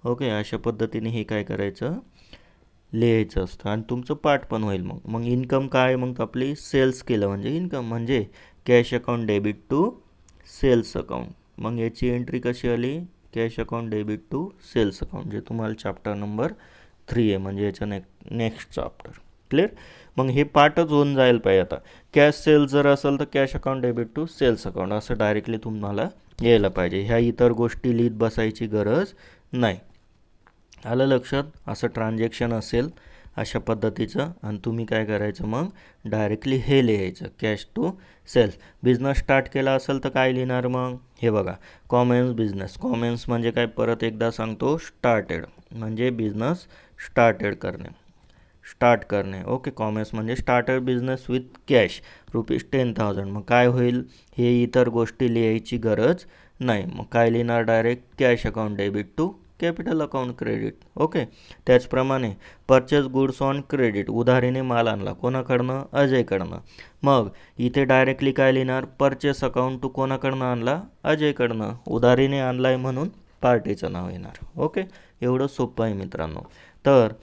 ओके. अशा पद्धतीने हे काय करायचं? लिहायचं असतं आणि तुमचं पाठ पण होईल. मग मग इन्कम काय? मग आपली सेल्स केलं म्हणजे इन्कम. म्हणजे cash account debit to sales account. मग याची एंट्री कशी आली? Cash account debit to sales account, जे तुम्हाला चॅप्टर नंबर 3 आहे, म्हणजे याच्या नेक्स्ट चॅप्टर. क्लिअर? मग हे पाठच होऊन जायला पाहिजे. आता कॅश सेल्स जर असेल तर cash account debit to sales account असं डायरेक्टली तुम्हाला यायला पाहिजे. ह्या इतर गोष्टी लिहित बसायची गरज नाही. आलं लक्षात? असं ट्रान्झॅक्शन असेल अशा पद्धतीचं आणि तुम्ही काय करायचं मग डायरेक्टली हे लिहायचं cash to sales. Business start केला असेल तर काय लिहिणार मग? हे बघा कॉमेन्स बिझनेस. कॉमेन्स म्हणजे काय? परत एकदा सांगतो, स्टार्टेड म्हणजे बिझनेस स्टार्टेड करणे, स्टार्ट करणे. ओके. कॉमेन्स म्हणजे स्टार्टेड बिझनेस विथ कॅश ₹10,000. मग काय होईल? हे इतर गोष्टी लिहायची गरज नाही. मग काय लिहिणार? Direct cash account debit to capital account credit. Okay. त्याचप्रमाणे परचेस गुड्स ऑन क्रेडिट. उधारीने माल आणला. कोणाकडनं? अजयकडनं. मग इथे डायरेक्टली काय लिहिणार? परचेस अकाउंट टू कोणाकडनं आणला? अजयकडनं. उधारीने आणला आहे म्हणून पार्टीचं नाव येणार. ओके. एवढं सोपं आहे मित्रांनो. तर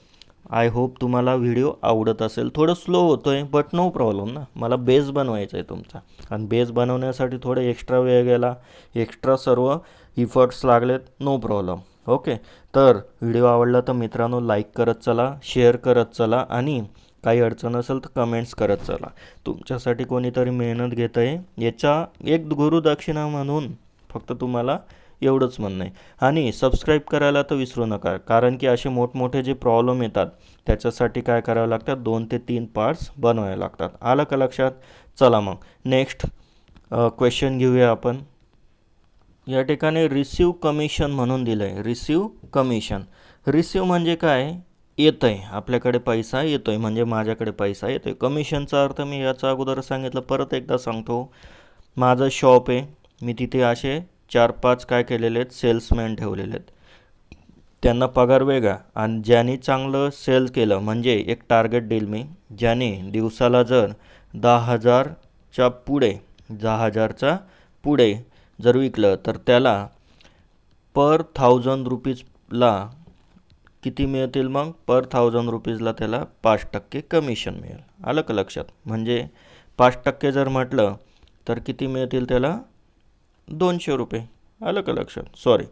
आय होप तुम्हाला व्हिडिओ आवडत असेल. थोडं स्लो होतो आहे बट नो प्रॉब्लेम ना. मला बेस बनवायचा आहे तुमचा आणि बेस बनवण्यासाठी थोडं एक्स्ट्रा वेळ गेला, एक्स्ट्रा सर्व इफर्ट्स लागलेत, नो प्रॉब्लेम. ओके. तर व्हिडिओ आवडला तर मित्रांनो लाईक करत चला, शेअर करत चला आणि काही अडचण असेल तर कमेंट्स करत चला. तुमच्यासाठी कोणीतरी मेहनत घेत आहे, याचा एक गुरुदक्षिणा म्हणून फक्त तुम्हाला एवढंच म्हणणं आहे. आणि सबस्क्राईब करायला तर विसरू नका, कारण की असे मोठमोठे जे प्रॉब्लेम येतात त्याच्यासाठी काय करावं लागतात? 2 ते 3 पार्ट्स बनवावे लागतात. आलं का लक्षात? चला मग नेक्स्ट क्वेश्चन घेऊया आपण. या ठिकाणी रिसीव कमिशन म्हणून दिलं आहे. Receive commission. रिसीव म्हणजे काय? येतं आहे, आपल्याकडे पैसा येतो आहे, म्हणजे माझ्याकडे पैसा येतो आहे. कमिशनचा अर्थ मी याचा अगोदर सांगितलं, परत एकदा सांगतो. माझं शॉप आहे, मी तिथे असे 4-5 काय केलेले आहेत? सेल्समॅन ठेवलेले आहेत. त्यांना पगार वेगळा. आणि ज्यांनी चांगलं सेल केलं म्हणजे एक टार्गेट देईल मी, ज्याने दिवसाला जर 10,000च्या पुढे 10,000चा पुढे जर विकलं तर त्याला पर ₹1,000 ला किती मिळतील मग? पर 1000 रुपीजला त्याला 5% कमिशन मिळेल. आलं का लक्षात? म्हणजे 5% जर म्हटलं तर किती मिळतील त्याला? 200 रुपये. आलं का लक्षात? सॉरी,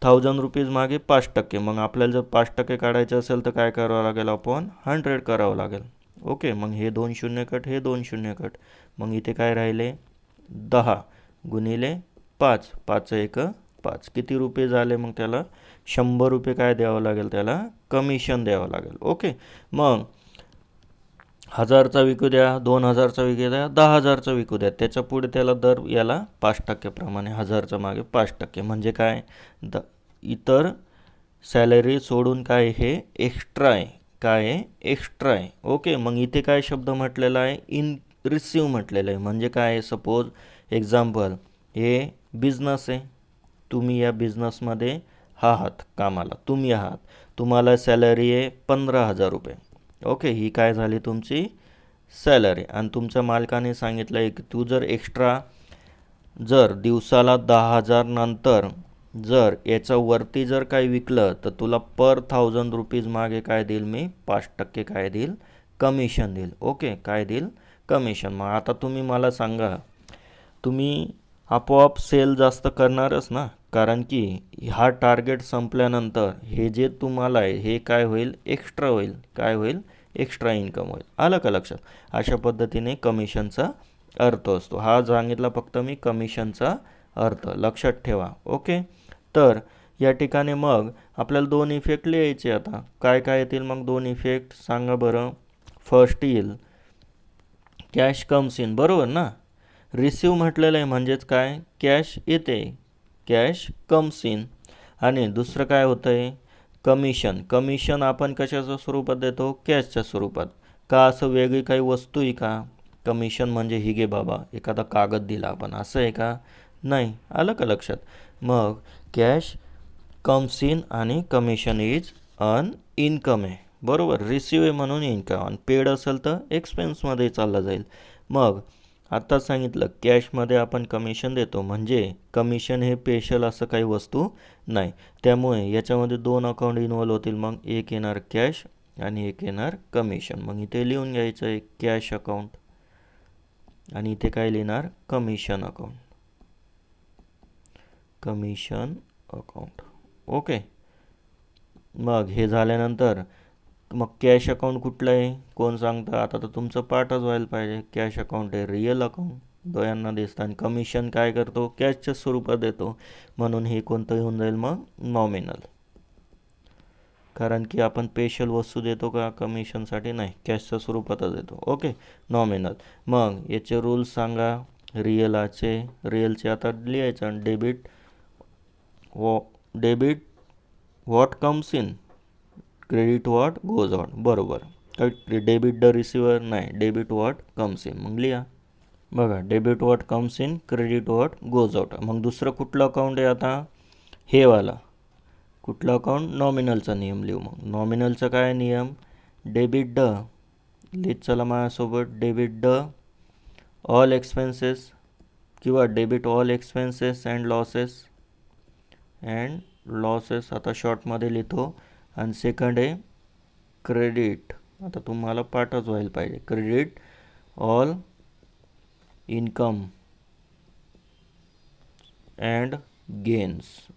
1000 रुपीज मागे 5%. मग आपल्याला जर 5% काढायचं असेल तर काय करावं लागेल? आपण 100 करावं लागेल. ओके, मग हे 2 शून्य कट, हे 2 शून्य कट. मग इथे काय राहिले? 10 गुणिले 5, 5 एक 5. किती रुपये झाले मग त्याला? 100 रुपये काय द्यावं लागेल त्याला? कमिशन द्यावं लागेल. ओके, मग 1000चा विकू द्या, 2000चा विकू द्या, 10,000चा विकू द्या, त्याच्या पुढे त्याला दर याला 5% प्रमाणे 1000च्या मागे 5%. म्हणजे काय? इतर सॅलरी सोडून काय हे एक्स्ट्रा आहे. काय आहे? एक्स्ट्रा आहे. ओके, मग इथे काय शब्द म्हटलेला आहे? इन रिसिव्ह म्हटलेलं आहे. म्हणजे काय? सपोज एक्झाम्पल, हे बिझनेस आहे, तुम्ही या बिझनेसमध्ये आहात कामाला, तुम्ही आहात, तुम्हाला सॅलरी आहे 15,000 रुपये. ओके, ही काय झाली तुमची सॅलरी. आणि तुमच्या मालकाने सांगितलं आहे की तू जर एक्स्ट्रा जर दिवसाला 10,000 नंतर जर याच्यावरती जर काही विकलं तर तुला पर 1000 रुपीज मागे काय देईल मी? 5% काय देईल? कमिशन देईल. ओके, काय देईल? कमिशन. मग आता तुम्ही मला सांगा, तुम्ही आपोआप सेल जास्त करणारच ना, कारण की हा टार्गेट संपल्यानंतर हे जे तुम्हाला आहे हे काय होईल? एक्स्ट्रा होईल. काय होईल? एक्स्ट्रा इन्कम होईल. आलं का लक्षात? अशा पद्धतीने कमिशनचा अर्थ असतो. हा सांगितला फक्त मी कमिशनचा अर्थ, लक्षात ठेवा. ओके, तर या ठिकाणी मग आपल्याला 2 इफेक्ट लिहायचे. आता काय काय येतील मग 2 इफेक्ट? सांगा बरं. फर्स्ट येईल कॅश कम्स इन, बरोबर ना? रिसिव्ह म्हटलेलं आहे म्हणजेच काय? कॅश येते, कॅश कम्स इन. आणि दुसरं काय होतं आहे? कमिशन. कमिशन आपण कशाच्या स्वरूपात देतो? कॅशच्या स्वरूपात. का असं वेगळी काही वस्तू आहे का? कमिशन म्हणजे ही घे बाबा, एखादा कागद दिला आपण, असं आहे का? नाही. आलं का लक्षात? मग कॅश कम्स इन आणि कमिशन इज अन इन्कम आहे, बरोबर. रिसिव्ह आहे म्हणून इन्कम, आणि पेड असेल तर एक्सपेन्समध्ये चालला जाईल. मग आता सांगितलं कॅशमध्ये आपण कमिशन देतो, म्हणजे कमिशन हे स्पेशल असं काही वस्तू नाही. त्यामुळे याच्यामध्ये 2 अकाउंट इन्व्हॉल्व होतील. मग एक येणार कॅश आणि एक येणार कमिशन. मग इथे लिहून घ्यायचं आहे कॅश अकाउंट, आणि इथे काय लिहिणार? Commission account. Commission account. Okay, मग हे झाल्यानंतर मग कॅश अकाउंट कुठलं आहे? कोण सांगतं? आता तर तुमचं पाठच व्हायला पाहिजे. कॅश अकाउंट आहे रिअल अकाउंट, डोळ्यांना दिसतं. आणि कमिशन काय करतो? कॅशच्या स्वरूपात देतो, म्हणून हे कोणतं येऊन जाईल मग? नॉमिनल. कारण की आपण स्पेशल वस्तू देतो का कमिशनसाठी? नाही, कॅशच्या स्वरूपातच देतो. Okay, nominal. मग याचे रूल्स सांगा रिअलचे आता लिहायचं. Debit what comes in, credit what goes out, बरोबर. डेबिट द रिसिव्हर नाही, डेबिट व्हॉट कम्स इन. मग लिहा बघा, debit what comes in, credit what goes out. मग दुसरं कुठलं अकाउंट आहे आता? हे वाला कुठलं अकाउंट? नॉमिनलचा नियम लिहू. मग नॉमिनलचा काय नियम? डेबिट द, लिहित चला माझ्यासोबत, डेबिट द ऑल एक्सपेन्सेस किंवा debit all expenses and losses आता शॉर्टमध्ये लिहितो. आणि सेकंड आहे क्रेडिट. आता तुम्हाला पाठच व्हायला पाहिजे. Credit all income and gains.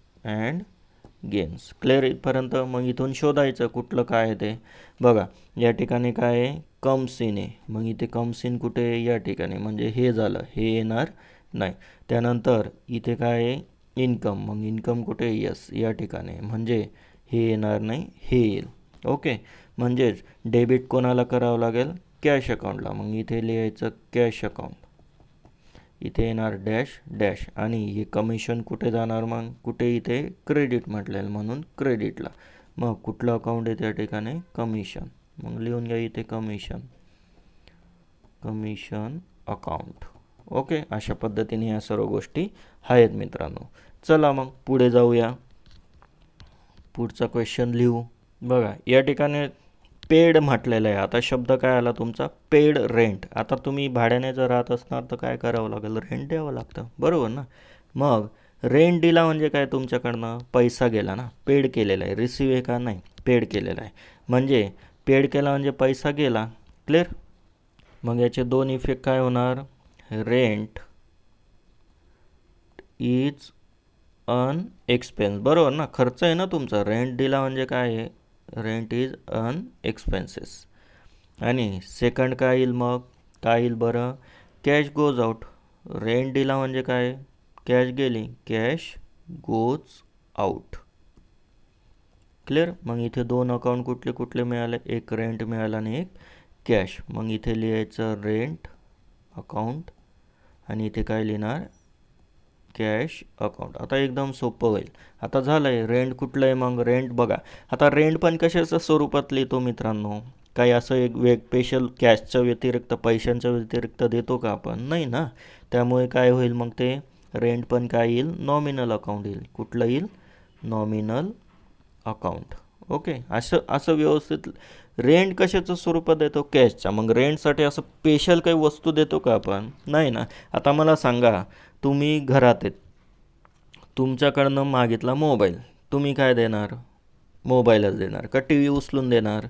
Clear इथपर्यंत? मग इथून शोधायचं कुठलं काय आहे ते. बघा, या ठिकाणी काय आहे? कम्स इन आहे. मग इथे कम्स इन कुठे आहे? या ठिकाणी. म्हणजे हे झालं, हे येणार नाही. त्यानंतर इथे काय आहे? इन्कम. मग इन्कम कुठे? यस, या ठिकाणी. म्हणजे हे येणार नाही, हे येईल. ओके, म्हणजेच डेबिट कोणाला करावं लागेल? कॅश अकाउंटला. मग इथे लिहायचं कॅश अकाउंट, इथे येणार डॅश. आणि हे कमिशन कुठे जाणार? मग कुठे? इथे क्रेडिट म्हटलेलं म्हणून क्रेडिटला. मग कुठलं अकाउंट आहे त्या ठिकाणी? कमिशन. मग लिहून घ्या इथे कमिशन अकाउंट. ओके, अशा पद्धतीने या सर्व गोष्टी आहेत मित्रांनो. चला मग पुढे जाऊया. पुढचा क्वेश्चन लिहू. बघा, या ठिकाणी पेड म्हटलेलं आहे. आता शब्द काय आला तुमचा? Paid rent. आता तुम्ही भाड्याने जर राहत असणार तर काय करावं लागेल? रेंट द्यावं लागतं, बरोबर ना? मग रेंट दिला म्हणजे काय? तुमच्याकडनं पैसा गेला ना, पेड केलेला आहे. रिसिव्ह आहे का? नाही. पेड केलेला आहे. म्हणजे पेड केला म्हणजे पैसा गेला. क्लिअर. मग याचे दोन इफेक्ट काय होणार? Rent is an expense. बरोबर ना, खर्च आहे ना तुमचा. रेंट दिला म्हणजे काय आहे? Rent is an expenses. आणि सेकंड काय येईल मग? काय येईल बरं? Cash goes out. रेंट दिला म्हणजे काय? कॅश गेली, कॅश गोज आउट. क्लिअर. मग इथे दोन अकाउंट कुठले कुठले मिळाले? एक रेंट मिळाला आणि एक कॅश. मग इथे लिहायचं रेंट अकाउंट आणि इथे काय लिहिणार? Cash account. आता एकदम सोपं होईल. आता झालं आहे. रेंट कुठलं आहे मग? रेंट बघा. आता रेंट पण कशाच्या स्वरूपात लिहितो मित्रांनो? काही असं एक स्पेशल कॅशच्या व्यतिरिक्त, पैशांच्या व्यतिरिक्त देतो का आपण? नाही ना. त्यामुळे काय होईल मग ते? रेंट पण काय येईल? नॉमिनल अकाउंट येईल. कुठलं येईल? Nominal account. ओके. असं असं व्यवस्थित. रेंट कशाचं स्वरूपात देतो? कॅशचा. मग रेंटसाठी असं स्पेशल काही वस्तू देतो का आपण? नाही ना. आता मला सांगा, तुम्ही घरात आहेत, तुमच्याकडनं मागितला मोबाईल, तुम्ही काय देणार? मोबाईलच देणार का? टी व्ही उचलून देणार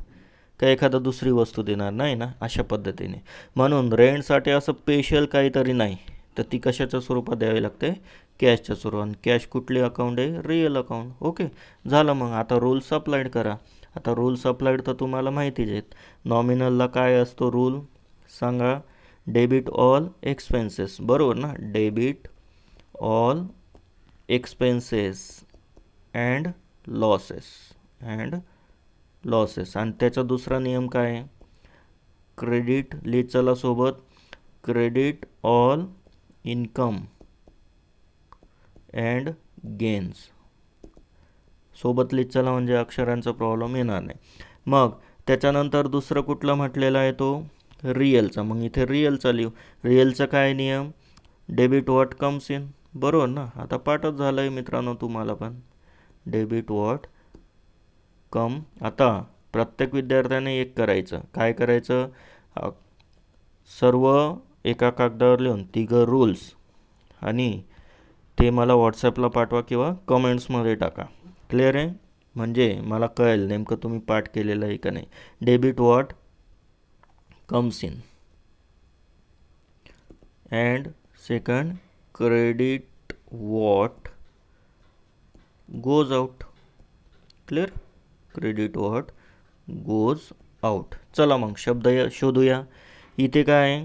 का एखादा दुसरी वस्तू देणार? नाही ना. अशा पद्धतीने. म्हणून रेंटसाठी असं स्पेशल काहीतरी नाही, तर ती कशाच्या स्वरूपात द्यावी लागते? कॅशच्या स्वरूपात. कॅश कुठली अकाउंट आहे? Real account. ओके. झालं. मग आता रूल्स अप्लाइड करा. आता रूल्स अप्लाइड तर तुम्हाला माहितीच आहेत. नॉमिनलला काय असतो रूल? सांगा. Debit all expenses. बरोबर ना. Debit all expenses and losses. आणि त्याचा दुसरा नियम काय आहे? क्रेडिट लिहिचला सोबत. Credit all income and gains. सोबत लिहिचला म्हणजे अक्षरांचा प्रॉब्लेम येणार नाही. मग त्याच्यानंतर दुसरं कुठलं म्हटलेलं आहे? तो रिअलचा. मग इथे रिअलचा लिहू. रिअलचा काय नियम? Debit what comes in. बरोबर ना. आता पाठच झालं आहे मित्रांनो तुम्हाला पण. डेबिट वॉट कम. आता प्रत्येक विद्यार्थ्याने एक करायचं. काय करायचं? सर्व एका कागदावर लिहून तिघं रूल्स, आणि ते मला व्हॉट्सॲपला पाठवा किंवा कमेंट्समध्ये टाका. क्लिअर आहे? म्हणजे मला कळेल नेमकं तुम्ही पाठ केलेलं आहे का नाही. Debit what comes in and second credit what goes out. Clear. Credit what goes out. चला मग शब्द शोधूया. इथे काय?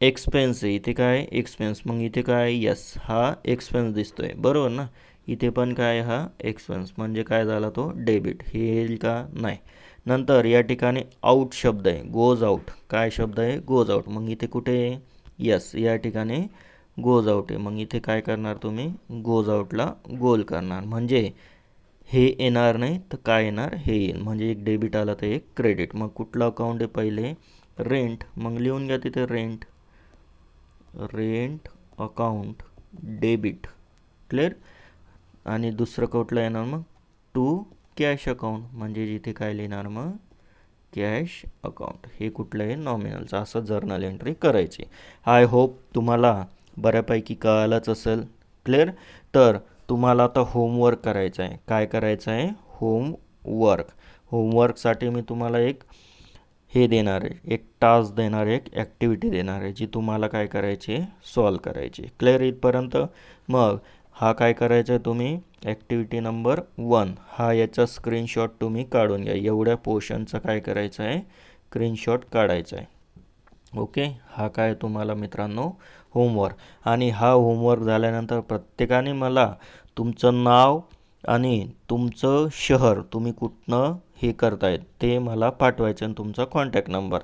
एक्सपेन्स आहे. इथे काय? एक्सपेन्स. मग इथे काय? यस, हा एक्सपेन्स दिसतोय. बरोबर ना. इथे पण काय? हा एक्सपेन्स. म्हणजे काय झाला तो? डेबिट. हे येईल का? नाही. नंतर या ठिकाणी आउट शब्द आहे. Goes out. काय शब्द आहे? Goes out. मग इथे कुठे आहे? यस, या ठिकाणी गोज आउट आहे. मग इथे काय करणार तुम्ही? गोज आउटला गोल करणार. म्हणजे हे येणार नाही तर काय येणार? हे येईल. म्हणजे एक डेबिट आलं तर एक क्रेडिट. मग कुठलं अकाउंट आहे पहिले? रेंट. मग लिहून घ्या तिथे rent. Rent account debit. Clear. आणि दुसरं कुठलं येणार मग? To cash account. म्हणजे जिथे काय लिहिणार मग? Cash account. हे कुठलं आहे? नॉमिनलचं. असं जर्नल एंट्री करायची. आय होप तुम्हाला बऱ्यापैकी कळालंच असेल. क्लिअर. तर तुम्हाला आता होमवर्क करायचं आहे. काय करायचं आहे? होमवर्क. होमवर्कसाठी मी तुम्हाला एक हे देणार आहे, एक टास्क देणार आहे, एक ॲक्टिव्हिटी देणार आहे, जी तुम्हाला काय करायची आहे? सॉल्व करायची. क्लिअर इथपर्यंत? मग हा काय करायचा आहे तुम्ही? ॲक्टिव्हिटी नंबर 1 हा याचा स्क्रीनशॉट तुम्ही काढून घ्या. एवढ्या पोर्शनचा काय करायचं आहे? स्क्रीनशॉट काढायचा आहे. ओके. हा काय तुम्हाला मित्रांनो? होमवर्क. आणि हा होमवर्क झाल्यानंतर प्रत्येकाने मला तुमचं नाव आणि तुमचं शहर, तुम्ही कुठनं हे करतायत ते मला पाठवायचं, आणि तुमचा कॉन्टॅक्ट नंबर.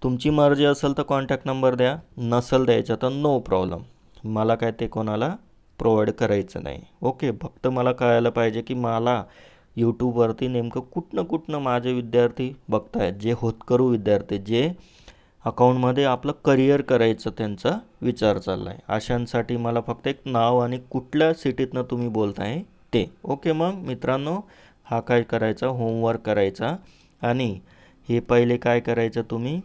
तुमची मर्जी असेल तर कॉन्टॅक्ट नंबर द्या, नसेल द्यायचा तर नो प्रॉब्लेम. मला काय ते कोणाला प्रोव्हाइड करायचं नाही. ओके. फक्त मला कळायला पाहिजे की मला यूट्यूबवरती नेमकं कुठनं माझे विद्यार्थी बघतायत, जे होतकरू विद्यार्थी, जे अकाउंटमध्ये आपलं करिअर करायचं त्यांचा विचार चालला आहे. अशांसाठी मला फक्त एक नाव आणि कुठल्या सिटीतनं तुम्ही बोलताय ते. ओके. मग मित्रांनो, हा काय करायचा? होमवर्क करायचा. आणि हे पहिले काय करायचं? तुम्ही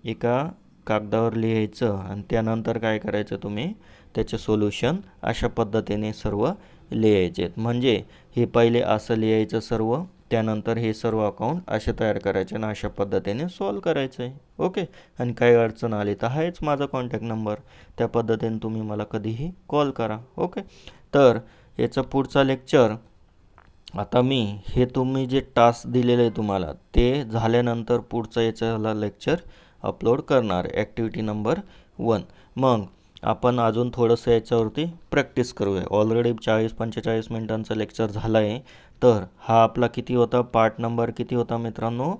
एका कागदावर लिहायचं, आणि त्यानंतर काय करायचं? तुम्ही त्याचे सोल्युशन अशा पद्धतीने सर्व लिहायचे. म्हणजे हे पहिले असं लिहायचं सर्व, त्यानंतर हे सर्व अकाउंट असे तयार करायचे आणि अशा पद्धतीने सॉल्व करायचं आहे. ओके. आणि काही अडचण आली तर आहेच माझा कॉन्टॅक्ट नंबर, त्या पद्धतीने तुम्ही मला कधीही कॉल करा. ओके. तर याचा पुढचा लेक्चर आता मी हे तुम्ही जे टास्क दिलेले आहे तुम्हाला ते झाल्यानंतर पुढचं याच्याला लेक्चर अपलोड करणार, ॲक्टिव्हिटी नंबर 1. मग आपण अजून थोडंसं याच्यावरती प्रॅक्टिस करूया. ऑलरेडी 40-45 मिनिटांचा लेक्चर झाला आहे. तर हा आपला किती होता, पार्ट नंबर किती होता मित्रांनो,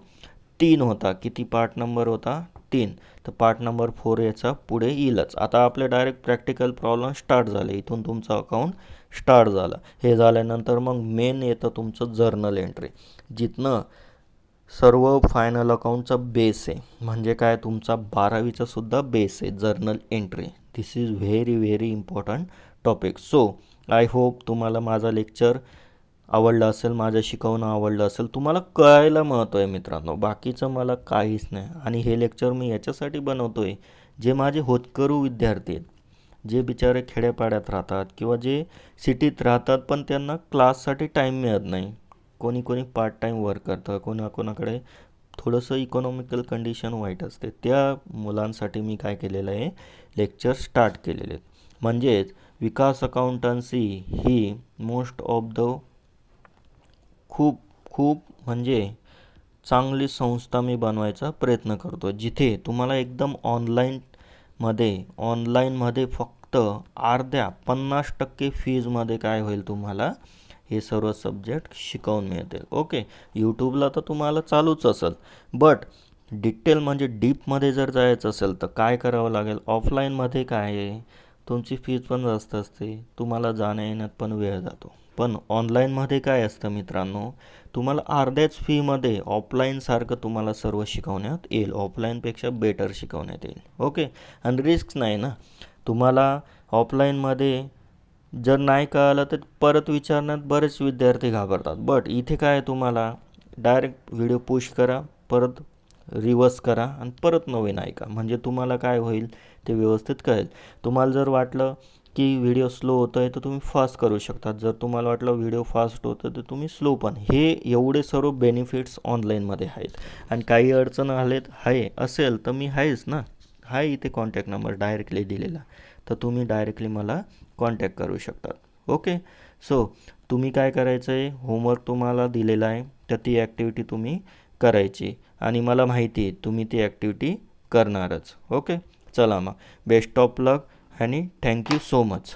3 होता. किती पार्ट नंबर होता, 3. तर पार्ट नंबर 4 याचा पुढे येईलच. आता आपले डायरेक्ट प्रॅक्टिकल प्रॉब्लेम स्टार्ट झाले. इथून तुमचं अकाउंट स्टार्ट झालं. हे झाल्यानंतर मग मेन येतं तुमचं जर्नल एंट्री, जिथनं सर्व फायनल अकाउंटचा बेस आहे. म्हणजे काय, तुमचा 12वीचा सुद्धा बेस आहे journal entry. This is very very important topic. So I hope तुम्हाला माझा लेक्चर आवडलं असेल, माझं शिकवणं आवडलं असेल, तुम्हाला कळायला महत्त्व आहे मित्रांनो, बाकीचं मला काहीच नाही. आणि हे लेक्चर मी याच्यासाठी बनवतो आहे, जे माझे होतकरू विद्यार्थी आहेत, जे बिचारे खेड्यापाड्यात राहतात किंवा जे सिटीत राहतात पण त्यांना क्लाससाठी टाईम मिळत नाही. कोणी कोणी पार्ट टाईम वर्क करतं, कोणाकोणाकडे थोडंसं इकॉनॉमिकल कंडिशन वाईट असते. त्या मुलांसाठी मी काय केलेलं आहे, लेक्चर स्टार्ट केलेले आहेत. म्हणजेच विकास अकाउंटन्सी ही मोस्ट ऑफ द खूप खूप म्हणजे चांगली संस्था मी बनवायचा प्रयत्न करतो, जिथे तुम्हाला एकदम ऑनलाईनमध्ये फक्त अर्ध्या 50% फीजमध्ये काय होईल, तुम्हाला हे सर्व सब्जेक्ट शिकवून मिळतील. ओके. यूट्यूबला तर तुम्हाला चालूच असेल, बट डिटेल म्हणजे डीपमध्ये जर जायचं असेल तर काय करावं लागेल, ऑफलाईनमध्ये काय आहे, तुमची फीज पण जास्त असते, तुम्हाला जाण्या येण्यात पण वेळ जातो. पण ऑनलाईनमध्ये काय असतं मित्रांनो, तुम्हाला अर्ध्याच फीमध्ये ऑफलाईनसारखं तुम्हाला सर्व शिकवण्यात येईल, ऑफलाईनपेक्षा बेटर शिकवण्यात येईल. ओके. आणि रिस्क नाही ना तुम्हाला. ऑफलाईनमध्ये जर नाही कळालं तर परत विचारण्यात बरेच विद्यार्थी घाबरतात, बट इथे काय तुम्हाला डायरेक्ट व्हिडिओ पुश करा, परत रिवर्स करा आणि परत नवीन ऐका, म्हणजे तुम्हाला काय होईल ते व्यवस्थित कळेल. तुम्हाला जर वाटलं की व्हिडिओ स्लो होतो आहे तर तुम्ही फास्ट करू शकता, जर तुम्हाला वाटलं व्हिडिओ फास्ट होतं तर तुम्ही स्लो पण. हे एवढे सर्व बेनिफिट्स ऑनलाईनमध्ये आहेत. आणि काही अडचण असेल तर मी आहेच ना, आहे इथे कॉन्टॅक्ट नंबर डायरेक्टली दिलेला, तर तुम्ही डायरेक्टली मला कॉन्टॅक्ट करू शकतात. ओके. सो तुम्ही काय करायचं आहे, होमवर्क तुम्हाला दिलेला आहे, तर ती ॲक्टिव्हिटी तुम्ही करायची आणि मला माहिती आहे तुम्ही ती ॲक्टिव्हिटी करणारच. ओके. चला मग बेस्ट ऑफ लक आणि थँक्यू सो मच.